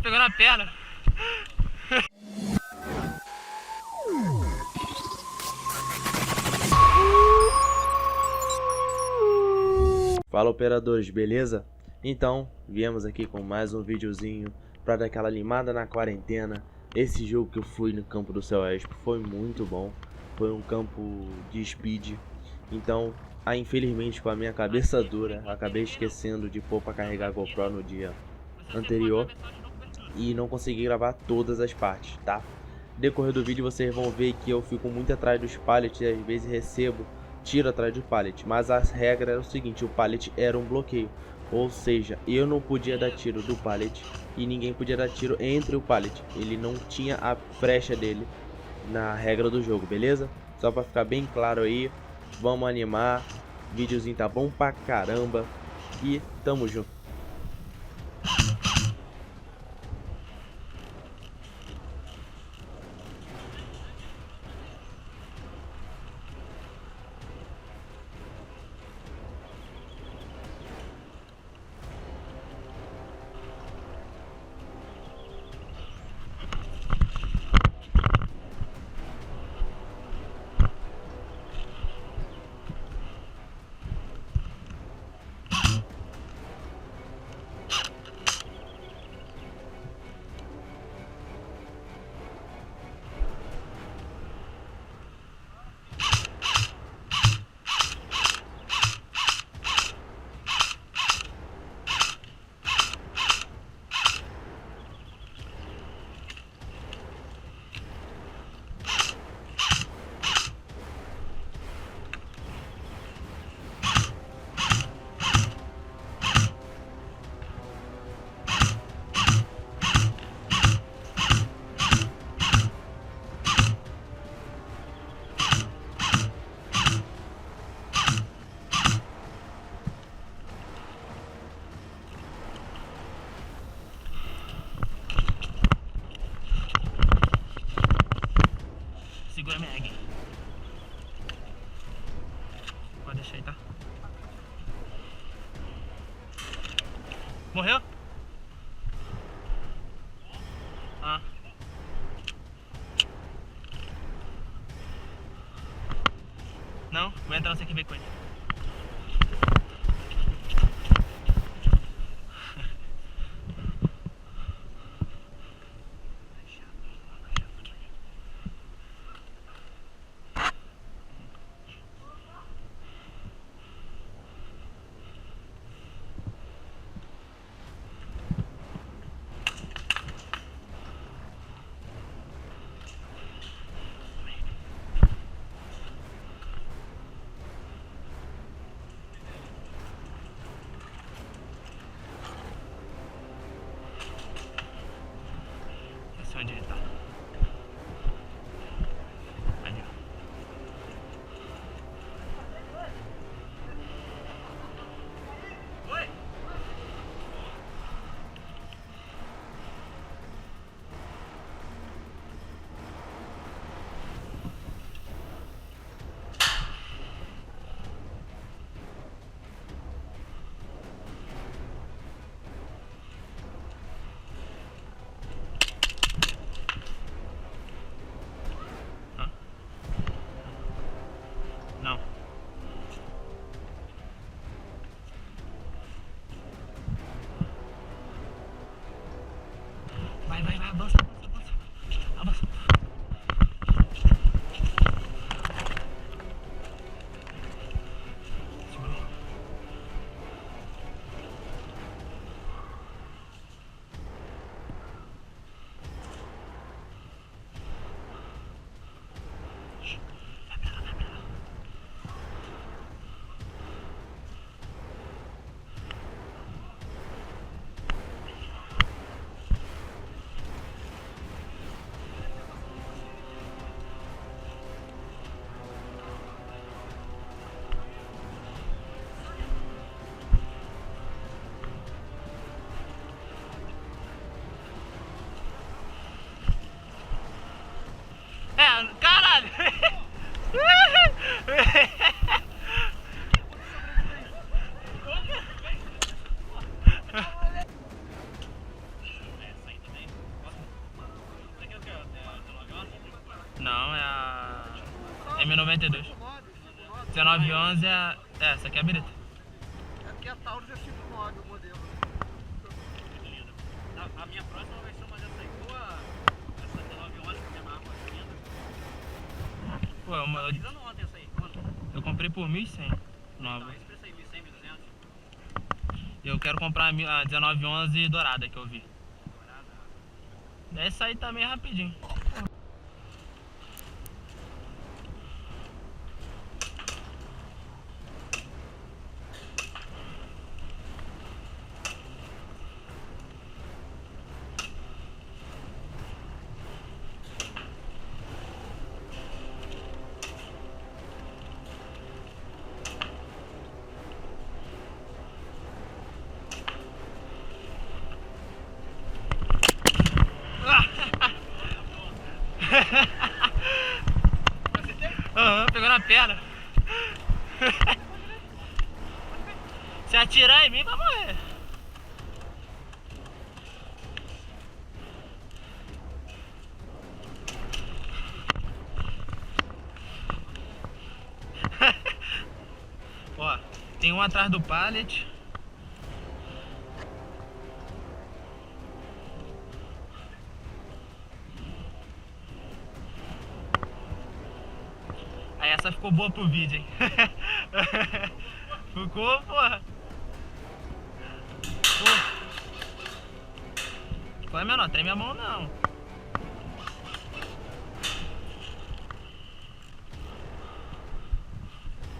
Pegou na perna. Fala, operadores, beleza? Então, viemos aqui com mais um videozinho para dar aquela animada na quarentena. Esse jogo que eu fui no campo do Céu Expo foi muito bom. Foi um campo de speed. Então, infelizmente, com a minha cabeça dura, acabei esquecendo de pôr para carregar a GoPro no dia anterior e não consegui gravar todas as partes, tá? No decorrer do vídeo vocês vão ver que eu fico muito atrás dos pallets e às vezes recebo tiro atrás do pallet, mas a regra era o seguinte: o pallet era um bloqueio, ou seja, eu não podia dar tiro do pallet e ninguém podia dar tiro entre o pallet, ele não tinha a brecha dele na regra do jogo, beleza? Só pra ficar bem claro aí, vamos animar, o videozinho tá bom pra caramba e tamo junto. Segura minha egg. Pode deixar aí, tá? Morreu? Ah. Não? Vou entrar, você que ver com ele. Onde ele tá? Ali, ó. Oi! Não. Vai, avança, avança. Avança. Segura aí. M92. 1911 é... essa aqui é a birita. Aqui a Taurus é 5.9 o modelo. A minha próxima vai ser uma dessa aí, boa. Essa 1911 que é minha marca linda. Pô, Tá visando ontem essa aí, quanto? eu comprei por 1.100. Nova. Não, esse preço aí, 1.100, 1.200. Eu quero comprar a 1911 dourada que eu vi. Essa aí também é rapidinho. Aham, pegou na perna. Se atirar em mim, vai morrer. Ó, tem um atrás do pallet. Aí essa ficou boa pro vídeo, hein? Ficou, porra. Qual é menor? Treme a mão não.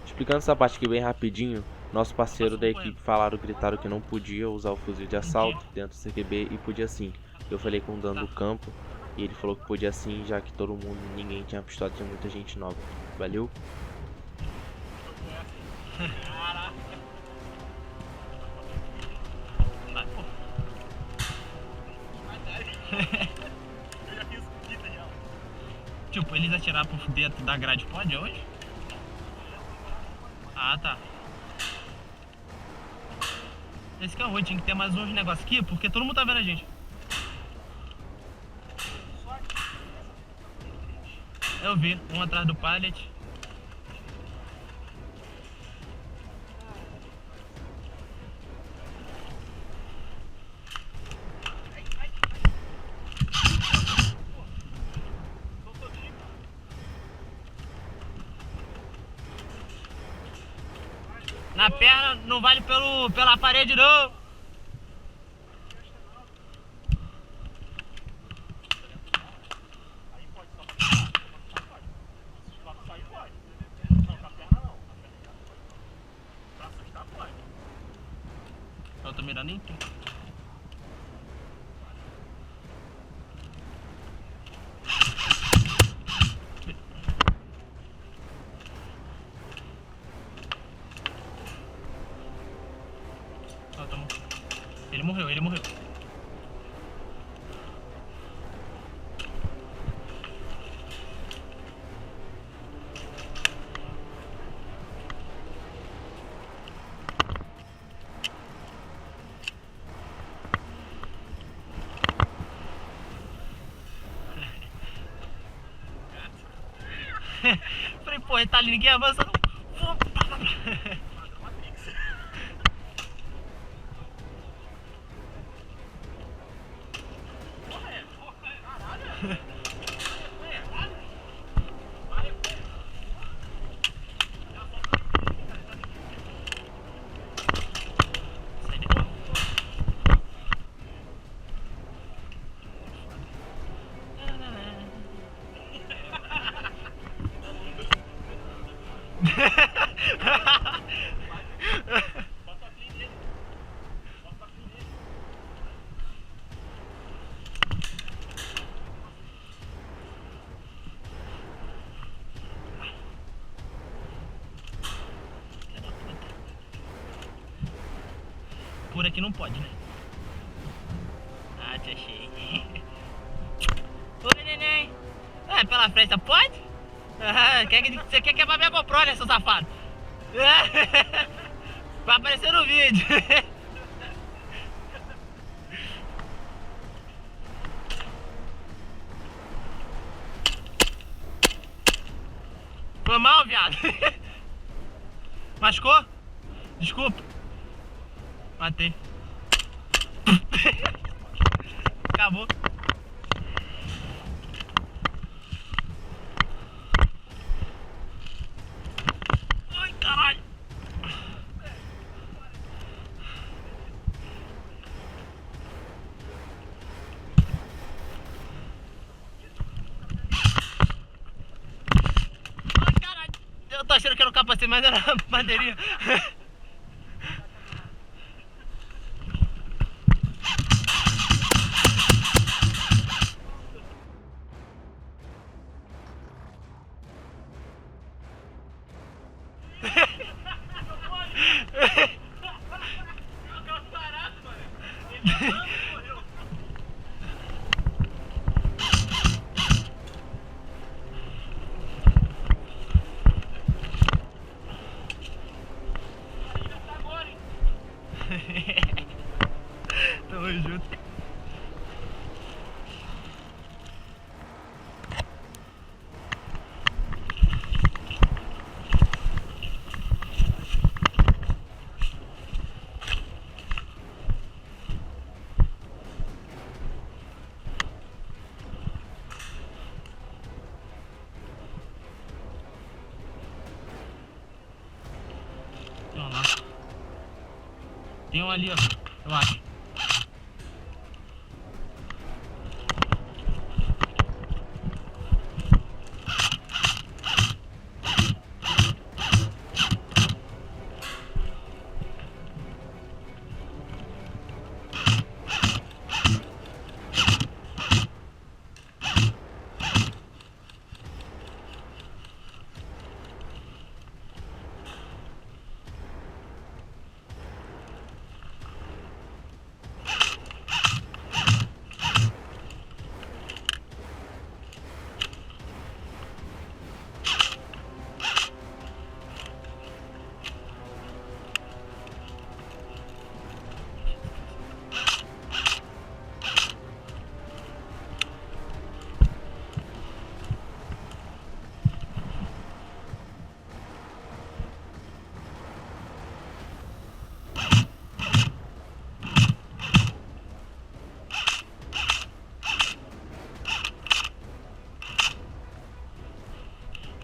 Explicando essa parte aqui bem rapidinho, nosso parceiro da equipe gritaram que não podia usar o fuzil de assalto dentro do CQB e podia sim. Eu falei com o dono do campo e ele falou que podia sim, já que todo mundo, ninguém tinha pistola, tinha muita gente nova. Valeu? Vai, pô. Eu já fiz fita já. Tipo, eles atiraram por dentro da grade, pode hoje? Ah, tá. Esse que é o ruim, tinha que ter mais uns negócios aqui, porque todo mundo tá vendo a gente. Eu vi, um atrás do pallet. Na perna não vale pela parede não. Aí pode só pra sair pode. Não, com a perna não. Pra assustar pode. Eu tô mirando em tu. Ó, tomou. Ele morreu, ele morreu. Falei, pô, ele tá ali, ninguém avança. Sai daí. Por aqui não pode, né? Ah, te achei. Oi, neném. É, pela frente, pode? Ah, você quer quebrar minha GoPro, né, seu safado? Vai aparecer no vídeo. Pô, Foi mal, viado. Machucou? Desculpa. Matei. Acabou. Ai, caralho. Ai, caralho. Eu tô achando que era o capacete, mas era a bandeirinha. Tamo junto. Vamos lá. Tem um ali, ó. Eu acho.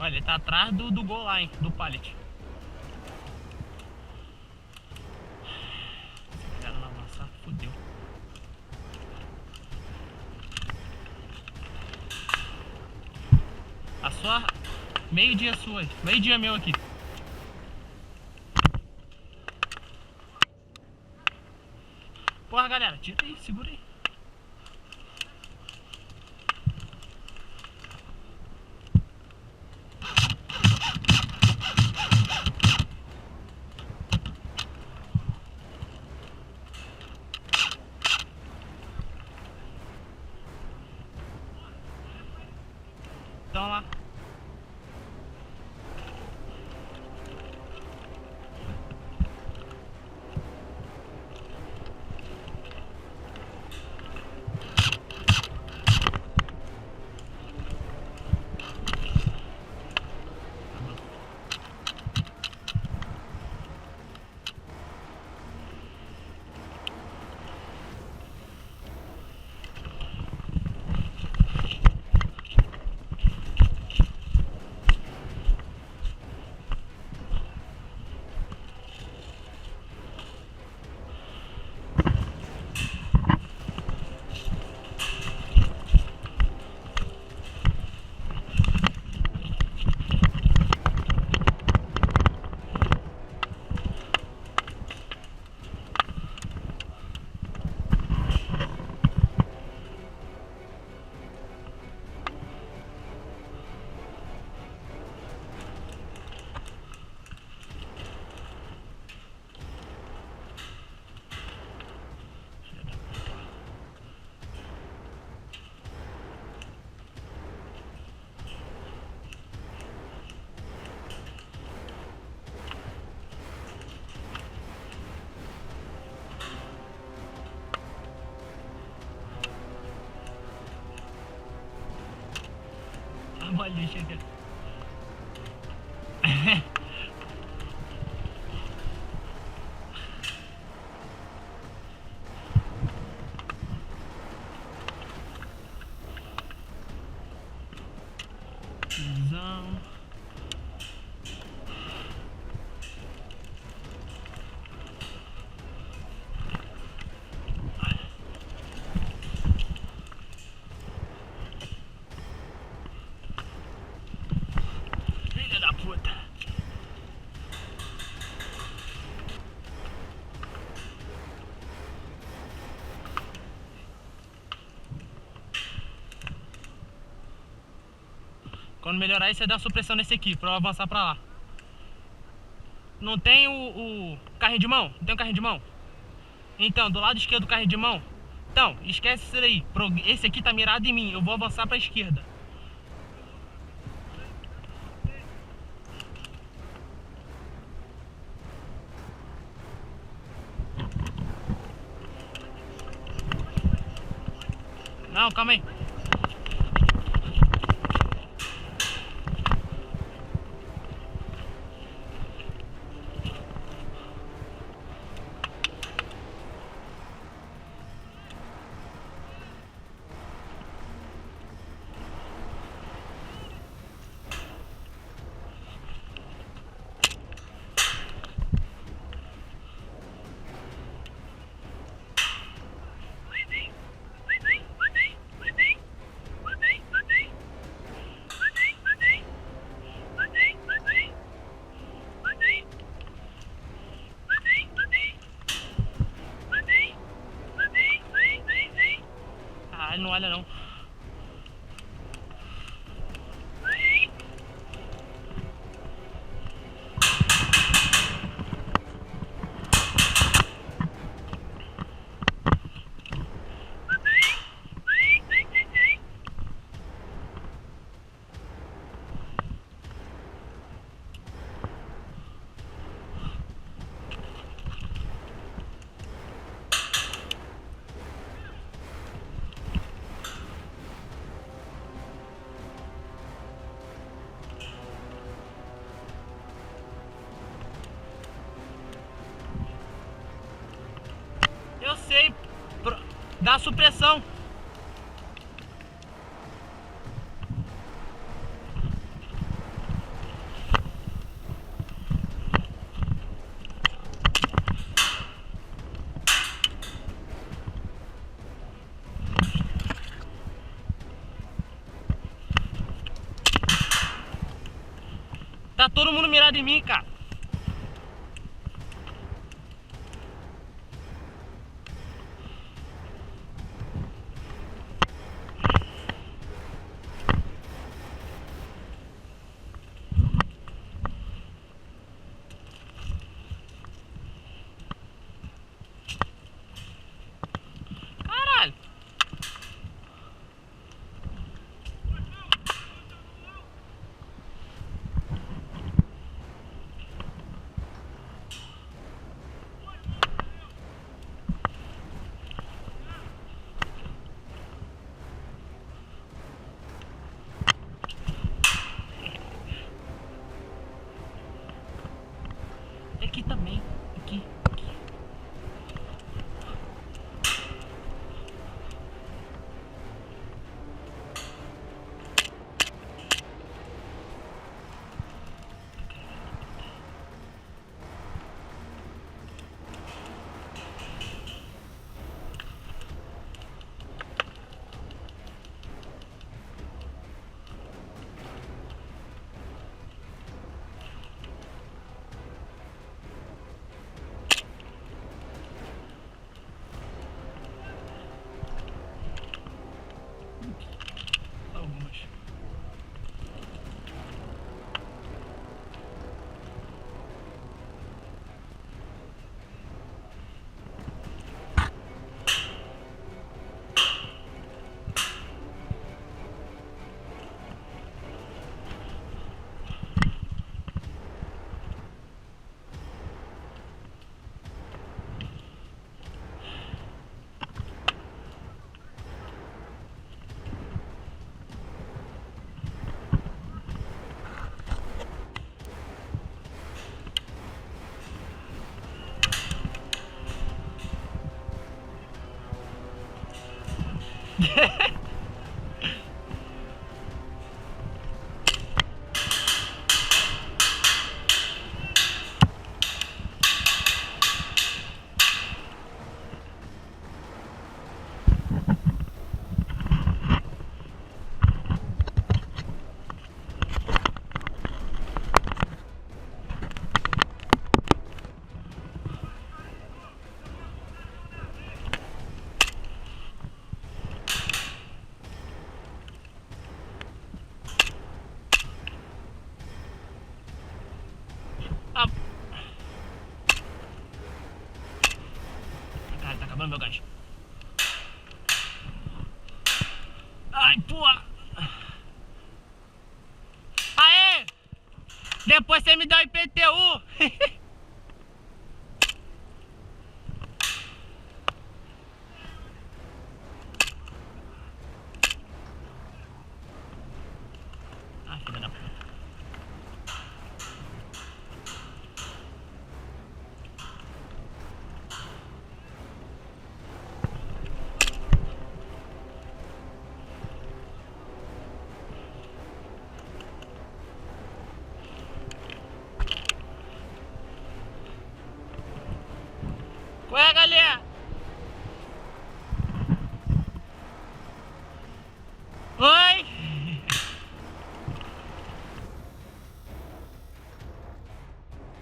Olha, ele tá atrás do gol lá, hein? Do pallet. Se ela não avançar, fodeu. A sua... Meio-dia sua. Meio-dia meu aqui. Porra, galera. Tira aí. Segura aí. Então lá. A bolinha chega. Visão. Filha da puta. Quando melhorar isso, você dá supressão nesse aqui pra eu avançar pra lá. Não tem o carrinho de mão? Não tem o carrinho de mão? Então, do lado esquerdo do carrinho de mão. Então, esquece isso aí. Esse aqui tá mirado em mim. Eu vou avançar pra esquerda. Não, calma aí. Ah, ele não olha não. Eu sei, dá supressão. Tá todo mundo mirado em mim, cara. Caralho. Cara, tá acabando meu gás. Ai, porra! Aê! Depois você me dá o IPTU!